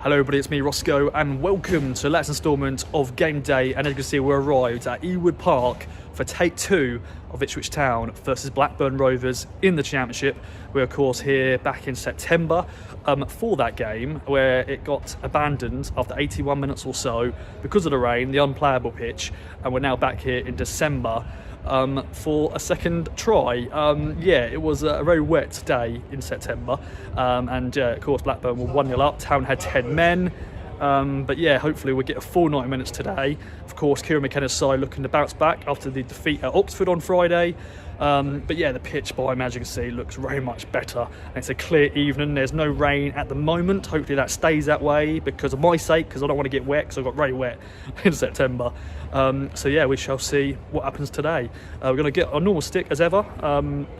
Hello everybody, it's me Roscoe and welcome to the latest instalment of Game Day, and as you can see we're arrived at Ewood Park for take 2 of Ipswich Town versus Blackburn Rovers in the Championship. We're of course here back in September for that game where it got abandoned after 81 minutes or so because of the rain, the unplayable pitch, and we're now back here in December for a second try. It was a very wet day in September, and of course Blackburn were 1-0 up. Town had 10 men, but yeah, hopefully we'll get a full 90 minutes today. Of course, Kieran McKenna's side looking to bounce back after the defeat at Oxford on Friday. But yeah, the pitch behind me, as you can see, looks very much better. And it's a clear evening. There's no rain at the moment. Hopefully that stays that way because of my sake, because I don't want to get wet because I got very wet in September. So yeah, we shall see what happens today. We're going to get our normal stick as ever,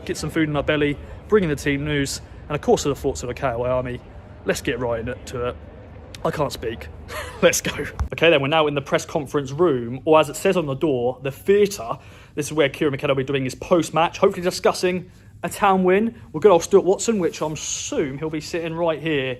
get some food in our belly, bring in the team news, and of course the thoughts of the KOA Army. Let's get right into it. I can't speak. Let's go. Okay then, we're now in the press conference room, or as it says on the door, the theatre. This is where Kieran McKenna will be doing his post-match, hopefully discussing a Town win. We've got old Stuart Watson, which I'm assume he'll be sitting right here,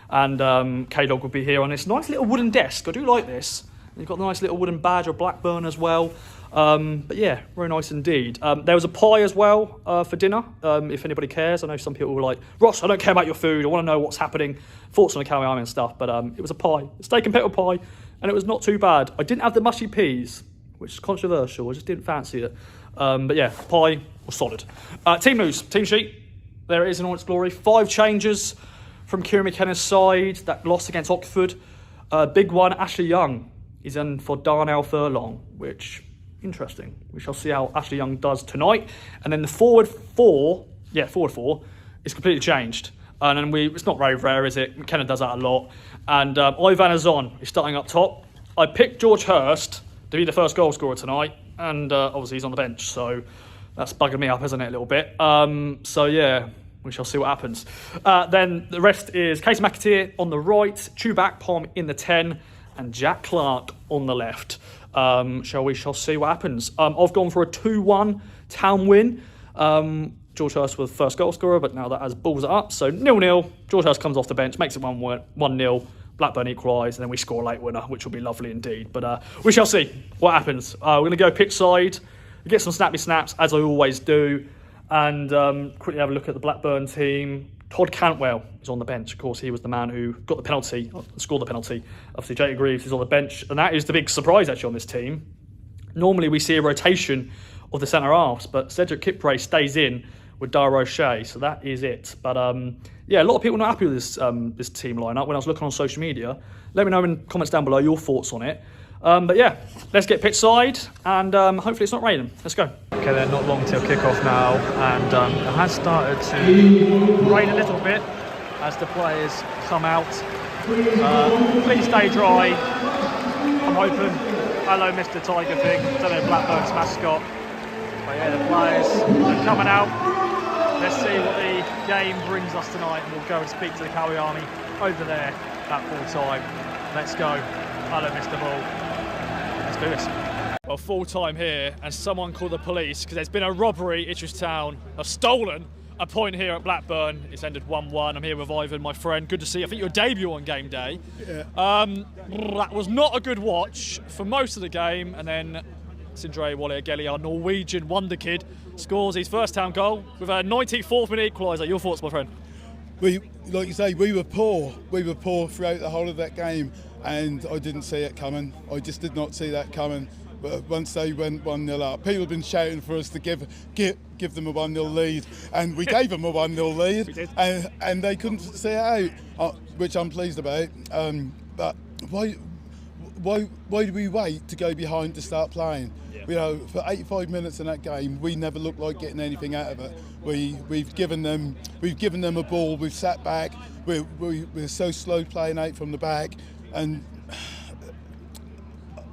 and K-Dog will be here on this nice little wooden desk. I do like this. You've got the nice little wooden badge of Blackburn as well. But yeah, very nice indeed. There was a pie as well for dinner, if anybody cares. I know some people were like, Ross, I don't care about your food. I want to know what's happening. Thoughts on the KOA Army and stuff. But it was a pie, a steak and petal pie, and it was not too bad. I didn't have the mushy peas, which is controversial. I just didn't fancy it. But yeah, pie was solid. Team news, team sheet. There it is in all its glory. 5 changes from Kieran McKenna's side. That loss against Oxford. Big one, Ashley Young is in for Darnell Furlong, which... interesting. We shall see how Ashley Young does tonight. And then the forward four is completely changed. And then it's not very rare, is it? McKenna does that a lot. And Ivan Azon is starting up top. I picked George Hurst to be the first goal scorer tonight. And obviously he's on the bench. So that's bugging me up, isn't it, a little bit? So yeah, we shall see what happens. Then the rest is Casey McAteer on the right, Chuback Pom in the 10, and Jack Clark on the left. We shall see what happens. I've gone for a 2-1 Town win. George Hurst was the first goal scorer, but now that has balls it up. So 0-0. George Hurst comes off the bench, makes it 1-0. Blackburn equalise, and then we score a late winner, which will be lovely indeed. But we shall see what happens. We're going to go pitch side, get some snappy snaps, as I always do, and quickly have a look at the Blackburn team. Todd Cantwell is on the bench. Of course, he was the man who got the penalty, scored the penalty. Obviously, Jake Greaves is on the bench, and that is the big surprise actually on this team. Normally, we see a rotation of the centre halves, but Cedric Kipre stays in with Dara O'Shea, so that is it. But yeah, a lot of people are not happy with this team lineup. When I was looking on social media, let me know in comments down below your thoughts on it. But yeah, let's get pitch side, and hopefully it's not raining. Let's go. Okay, they're not long till kick-off now, and it has started to rain a little bit as the players come out. Please stay dry. I'm hoping. Hello, Mr. Tiger Thing. I don't know Blackburn's mascot. But yeah, the players are coming out. Let's see what the game brings us tonight, and we'll go and speak to the KOA Army over there at full time. Let's go. Hello, Mr. Ball. Let's do this. Well, full time here, and someone called the police because there's been a robbery. Ipswich Town have stolen a point here at Blackburn. It's ended 1-1. I'm here with Ivan, my friend. Good to see you. I think your debut on Game Day. Yeah. That was not a good watch for most of the game, and then Sindre Wale-Ageli, our Norwegian wonder kid, scores his first Town goal with a 94th minute equaliser. Your thoughts, my friend? Like you say, we were poor. We were poor throughout the whole of that game, and I didn't see it coming. I just did not see that coming. But once they went 1-0 up, people have been shouting for us to give them a 1-0 lead, and we gave them a 1-0 lead, and they couldn't see it out, which I'm pleased about. But why do we wait to go behind to start playing? Yeah. You know, for 85 minutes in that game, we never looked like getting anything out of it. We've given them a ball. We've sat back. We're so slow playing out from the back, and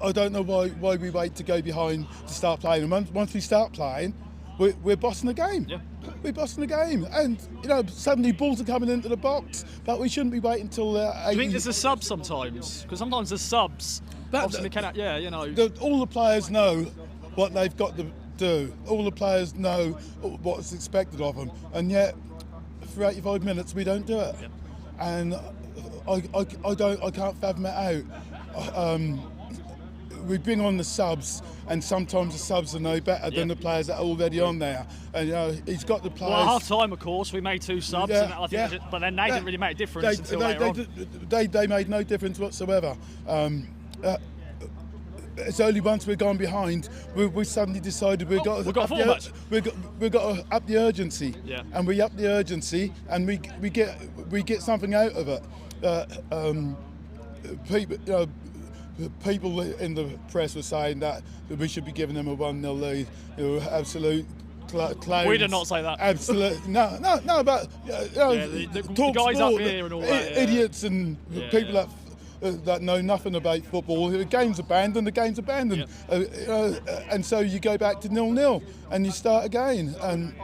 I don't know why we wait to go behind to start playing. And once we start playing, we're bossing the game. Yeah. We're bossing the game, and you know, suddenly balls are coming into the box, but we shouldn't be waiting until. Do you think there's a sub sometimes? Because sometimes there's subs. Obviously, you know. All the players know what they've got to do. All the players know what's expected of them, and yet for 85 minutes we don't do it. Yep. And I can't fathom it out. We bring on the subs, and sometimes the subs are no better than the players that are already on there. And he's got the players. Well, at half time, of course, we made 2 subs, and I think but then they didn't really make a difference until later on. They made no difference whatsoever. It's only once we've gone behind, we suddenly decided we've got to up the urgency, and we up the urgency, and we get something out of it. People in the press were saying that we should be giving them a 1-0 lead. Absolute clowns. We did not say that. Absolute no. But the talk guys sport, up here and all that. Idiots and people that know nothing about football. The game's abandoned. And so you go back to 0-0 and you start again. And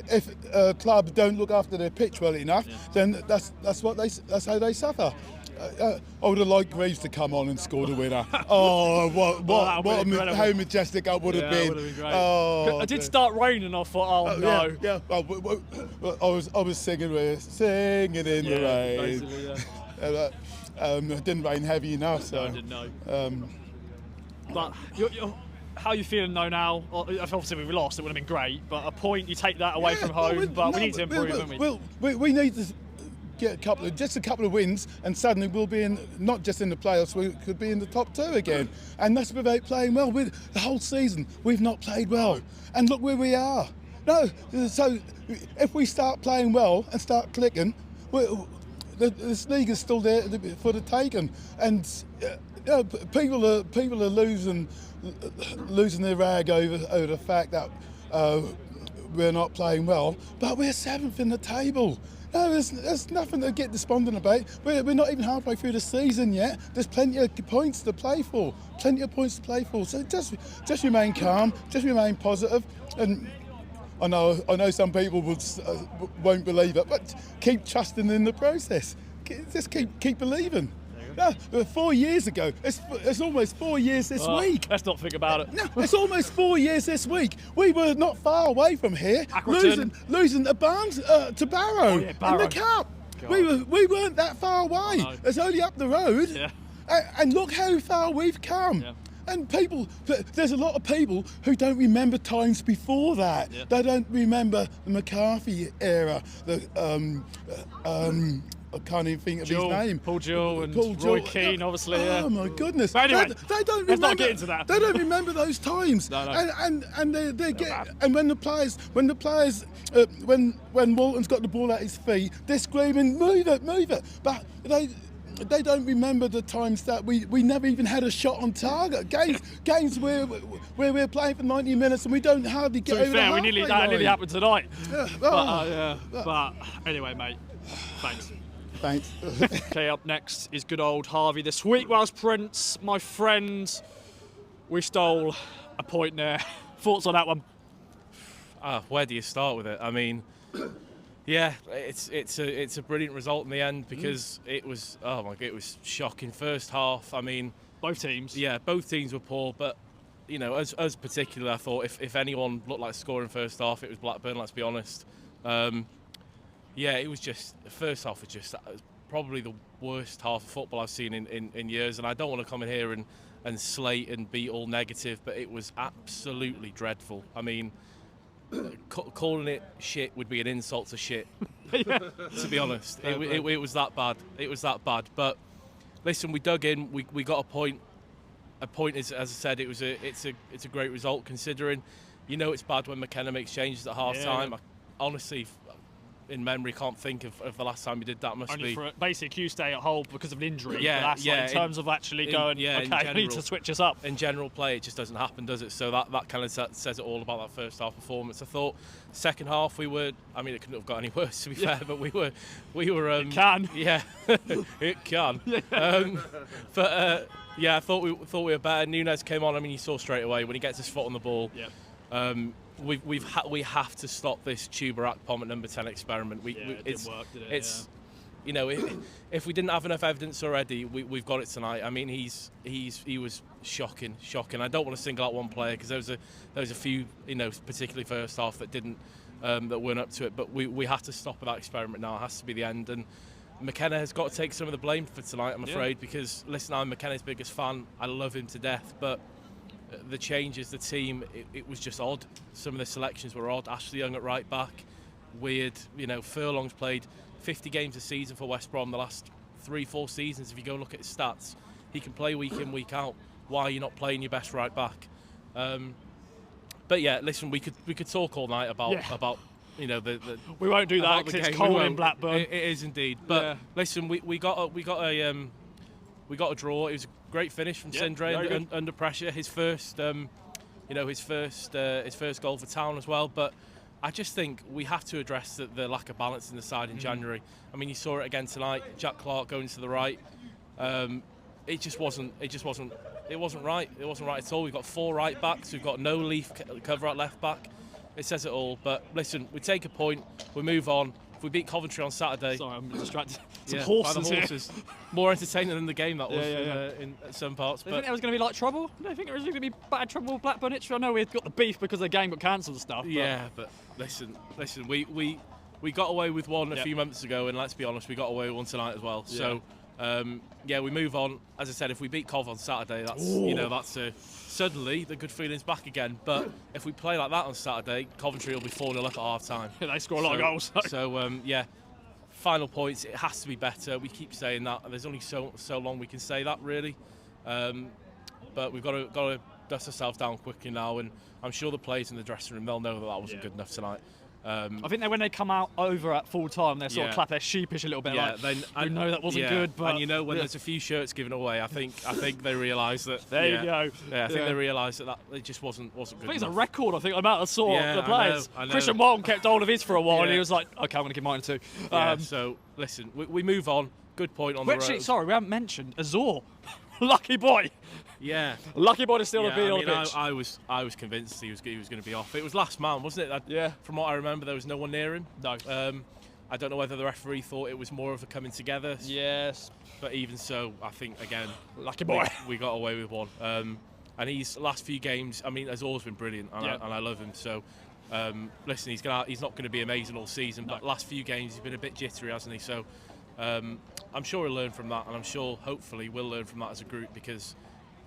if a club don't look after their pitch well enough, then that's how they suffer. I would have liked Greaves to come on and score the winner. Oh, how majestic that would have been. Would have been great. Oh, it did start raining. I thought, oh no. Yeah. I was singing in the rain. Basically, It didn't rain heavy enough. So. No, I didn't know. But how are you feeling though now? Obviously we lost, it would have been great, but a point, you take that away from home, we need to improve, don't we? We need to get a couple of wins, and suddenly we'll be in, not just in the playoffs, we could be in the top 2 again. And that's without playing well. The whole season, we've not played well. And look where we are. No, so if we start playing well and start clicking, this league is still there for the taking. And people are losing their rag over the fact that we're not playing well, but we're 7th in the table. No, there's nothing to get despondent about. We're not even halfway through the season yet. There's plenty of points to play for. So just remain calm, just remain positive. And I know some people won't believe it, but keep trusting in the process. Just keep believing. No, 4 years ago. It's almost 4 years this week. Let's not think about it. No, it's almost 4 years this week. We were not far away from here, losing to Barrow in the cup. God. We weren't that far away. No. It's only up the road. Yeah. And look how far we've come. Yeah. And there's a lot of people who don't remember times before that. Yeah. They don't remember the McCarthy era. I can't even think of his name. Paul Jewell and Roy Keane, obviously. Oh my goodness! But anyway, they don't remember. Let's not get into that. They don't remember those times. No. And they get. And when Walton's got the ball at his feet, they're screaming, "Move it!" But they don't remember the times that we never even had a shot on target. Games where we're playing for 90 minutes and we don't hardly get over the halfway line. That nearly happened tonight. Yeah. But anyway, mate. Thanks. Okay, up next is good old Harvey. The Sweet Welsh Prince, my friend. We stole a point there. Thoughts on that one? Where do you start with it? I mean, yeah, it's a brilliant result in the end because it was it was shocking first half. I mean, both teams. Yeah, both teams were poor, but you know, as particular, I thought if anyone looked like scoring first half, it was Blackburn. Let's be honest. Yeah, it was just the first half was just probably the worst half of football I've seen in years, and I don't want to come in here and slate and be all negative, but it was absolutely dreadful. I mean, calling it shit would be an insult to shit. To be honest, it was that bad. It was that bad. But listen, we dug in. We got a point. A point is, as I said, it's a great result considering. You know, it's bad when McKenna makes changes at half time. I honestly, in memory, can't think of the last time we did that. Only for basically Q stay at home because of an injury. Yeah. In terms of actually going, I need to switch us up. In general play, it just doesn't happen, does it? So that kind of says it all about that first half performance. I thought second half we were. I mean, it couldn't have got any worse, to be fair. But we were. It can. Yeah, it can. I thought we were better. Nunes came on. I mean, you saw straight away when he gets his foot on the ball. Yeah. We have to stop this Tuber Akpom at number 10 experiment. It didn't work, did it? It's you know, if we didn't have enough evidence already, we've got it tonight. I mean, he was shocking. I don't want to single out one player because there was a few, you know, particularly first half that didn't that weren't up to it. But we have to stop with that experiment now. It has to be the end. And McKenna has got to take some of the blame for tonight, I'm afraid, because, listen, I'm McKenna's biggest fan. I love him to death, but the changes, the team, it was just odd. Some of the selections were odd. Ashley Young at right back, weird. Furlong's played 50 games a season for West Brom the last 3-4 seasons. If you go and look at his stats, he can play week in, week out. Why are you not playing your best right back? But yeah, listen, we could talk all night about the we won't do that because it's cold in Blackburn. It is indeed. But listen, we got a draw. It was a great finish from Sindre under pressure. His first his first goal for Town as well. But I just think we have to address the lack of balance in the side in January. I mean, you saw it again tonight. Jack Clark going to the right. It wasn't right. It wasn't right at all. We've got 4 right backs. We've got no Leaf cover at left back. It says it all. But listen, we take a point. We move on. If we beat Coventry on Saturday... Sorry, I'm distracted. Some horses here. More entertaining than the game that was in some parts. Do you think there was going to be like trouble? Do you think there was going to be bad trouble with Blackburn Ipswich? I know we've got the beef because the game got cancelled and stuff. But listen, we got away with one a few months ago, and let's be honest, we got away with one tonight as well. So we move on. As I said, if we beat Cov on Saturday, that's suddenly the good feeling's back again. But if we play like that on Saturday, Coventry will be 4-0 up at half time. They score a lot of goals. Final points. It has to be better. We keep saying that. There's only so long we can say that, really. But we've got to dust ourselves down quickly now, and I'm sure the players in the dressing room, they'll know that wasn't good enough tonight. I think that when they come out over at full time, they sort of clap their sheepish a little bit. I know that wasn't good, but and when there's a few shirts given away, I think they realise that. There you go. Yeah, I think they realised that it just wasn't good. I think it's a record. I think amount of the players. I know. Christian Walton kept hold of his for a while, and he was like, "Okay, I'm going to give mine too." So listen, we move on. Good point on the road. Actually, sorry, we haven't mentioned Azor. Lucky boy. Yeah, lucky boy to still be on the pitch. I was convinced he was going to be off. It was last man, wasn't it? From what I remember, there was no one near him. No. I don't know whether the referee thought it was more of a coming together. Yes. But even so, I think again, lucky boy. We got away with one. And he's last few games. I mean, has always been brilliant, and I love him. So, listen, he's not going to be amazing all season, but last few games he's been a bit jittery, hasn't he? So, I'm sure he'll learn from that, and I'm sure, hopefully, we'll learn from that as a group because.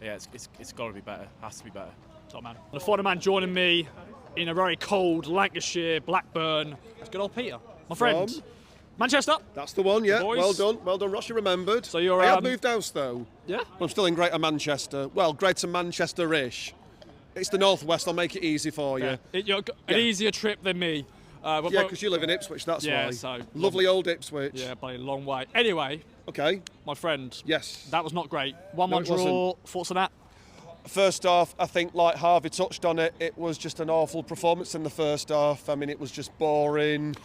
Yeah, it's got to be better. Has to be better. Top man. The final man joining me in a very cold Lancashire, Blackburn. It's good old Peter, my friend. From Manchester. That's the one. Yeah. Well done, Ross. You remembered. So you're. I have moved house though. Yeah. I'm still in Greater Manchester. Well, Greater Manchester-ish. It's the northwest. I'll make it easy for you. You're an easier trip than me. Because you live in Ipswich, that's why. So lovely old Ipswich. Yeah, by a long way. Anyway. Okay. My friend. Yes. That was not great. 1-1 draw. Thoughts on that? First half, I think, like Harvey touched on it, it was just an awful performance in the first half. I mean, it was just boring.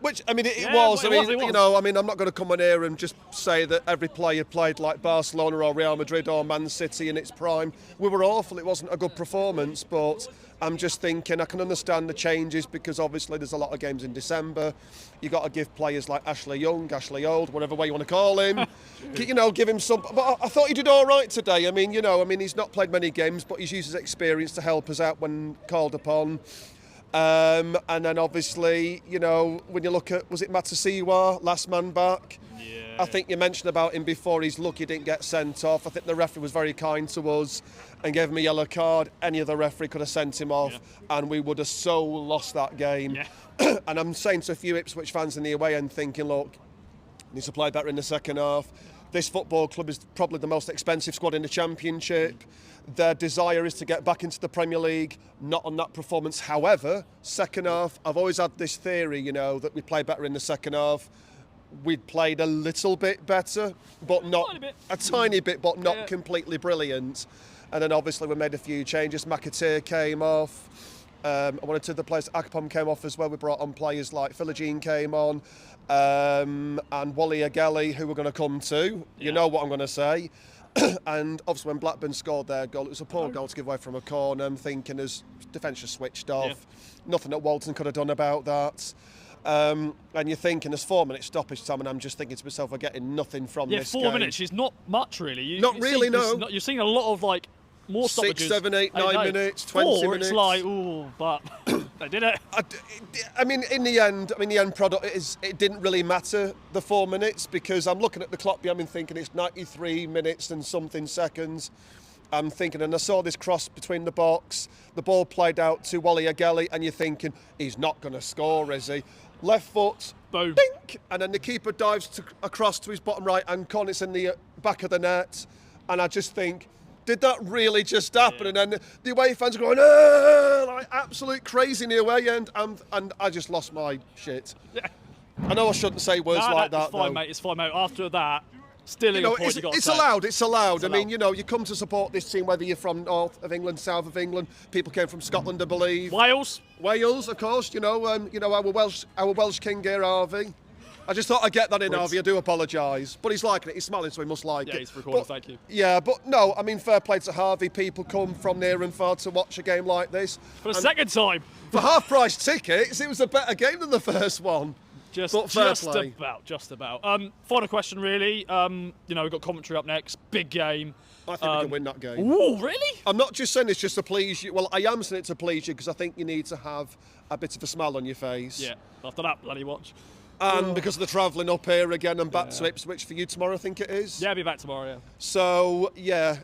Which, I mean, it was. I mean, you know, I'm not going to come on here and just say that every player played like Barcelona or Real Madrid or Man City in its prime. We were awful. It wasn't a good performance, but I'm just thinking I can understand the changes because obviously there's a lot of games in December. You got to give players like Ashley Young, Ashley Old, whatever way you want to call him, give him some. But I thought he did all right today. I mean, he's not played many games, but he's used his experience to help us out when called upon. And then obviously, when you look at, was it Matasiwa, last man back? Yeah. I think you mentioned about him before, he's lucky he didn't get sent off. I think the referee was very kind to us and gave him a yellow card. Any other referee could have sent him off and we would have so lost that game. Yeah. And I'm saying to a few Ipswich fans in the away end thinking, look, needs to play better in the second half. This football club is probably the most expensive squad in the Championship. Their desire is to get back into the Premier League, not on that performance. However, second half, I've always had this theory, that we play better in the second half. We'd played a little bit better, but not a tiny bit, but not completely brilliant. And then obviously we made a few changes. McAteer came off. One or two of the players, Akpom came off as well. We brought on players like Philogene came on, and Wally Agelli, who we're going to come to. You know what I'm going to say. And obviously when Blackburn scored their goal, it was a poor goal to give away from a corner. I'm thinking as defence just switched off. Nothing that Walton could have done about that. And you're thinking there's 4 minutes stoppage time, and I'm just thinking to myself, we're getting nothing from this game. 4 minutes is not much really. You've seen a lot of more 6, stoppages. 7, 8, 9 minutes, 20 minutes. It's like, ooh, but They did it. I mean, in the end, the end product it didn't really matter, the 4 minutes, because I'm looking at the clock behind me thinking it's 93 minutes and something seconds. I'm thinking, and I saw this cross between the box, the ball played out to Wally Agelli, and you're thinking, he's not going to score, is he? Left foot, boom, dink, and then the keeper dives across to his bottom right hand corner, it's in the back of the net, and I just think, did that really just happen? Yeah. And then the away fans are going, like absolute crazy in the away end, and I just lost my shit. Yeah. I know I shouldn't say words like that, It's fine, though. mate. It's fine, mate. After that, stealing a point, you got to it's say. allowed. It's allowed. It's I mean, allowed. you come to support this team, whether you're from north of England, south of England. People came from Scotland, I believe. Wales. Wales, of course. Our Welsh king here, Harvey. I just thought I'd get that in, Harvey. I do apologise, but he's liking it. He's smiling, so he must like it. Yeah, he's recording. But, Thank you. Yeah, but no, I mean, fair play to Harvey. People come from near and far to watch a game like this. For the second time. For half-price tickets, it was a better game than the first one. Just play. about. Final question, really. We've got commentary up next. Big game. I think we can win that game. Ooh, really? I'm not just saying this just to please you. Well, I am saying it to please you because I think you need to have a bit of a smile on your face. Yeah. After that bloody watch. And because of the travelling up here again and back to Ipswich for you tomorrow, I think it is. Yeah, I'll be back tomorrow, yeah. So, yeah,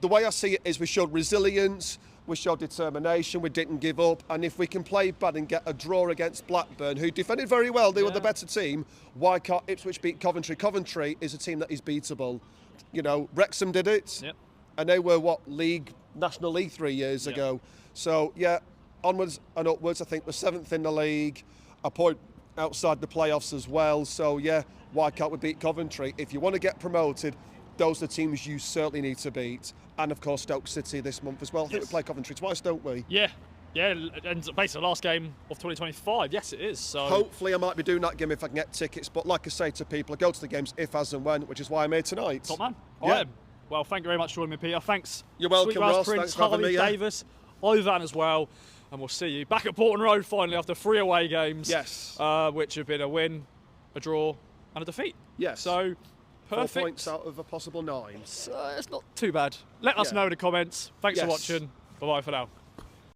the way I see it is we showed resilience, we showed determination, we didn't give up. And if we can play bad and get a draw against Blackburn, who defended very well, they were the better team, why can't Ipswich beat Coventry? Coventry is a team that is beatable. Wrexham did it. Yep. And they were, National League 3 years ago. So, yeah, onwards and upwards. I think we're 7th in the league, a point outside the playoffs as well. So, yeah, why can't we beat Coventry? If you want to get promoted, those are the teams you certainly need to beat. And, of course, Stoke City this month as well. I think we play Coventry twice, don't we? Yeah. Yeah, and basically the last game of 2025. Yes, it is. So hopefully I might be doing that game if I can get tickets. But like I say to people, I go to the games if, as and when, which is why I'm here tonight. Top man. Yeah. All right. Well, thank you very much for joining me, Peter. Thanks. You're welcome, Sweet Raz Ross. Prince, Thanks for having Harvey me, yeah. Davis, Ivan as well. And we'll see you back at Portland Road finally after 3 away games. Yes. Which have been a win, a draw, and a defeat. Yes. So, perfect. 4 points out of a possible 9. It's not too bad. Let us know in the comments. Thanks for Yes. watching. Bye-bye for now.